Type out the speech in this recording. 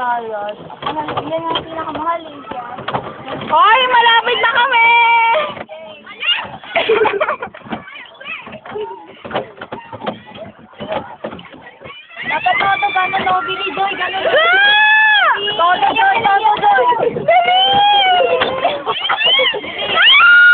bayad. Yan ang pinakamahal eh. Hoy, malapit na kami! Dapat todo, gano'n no, Billy Joy, gano'n no. Todo, Joy! Todo, Joy! Dali!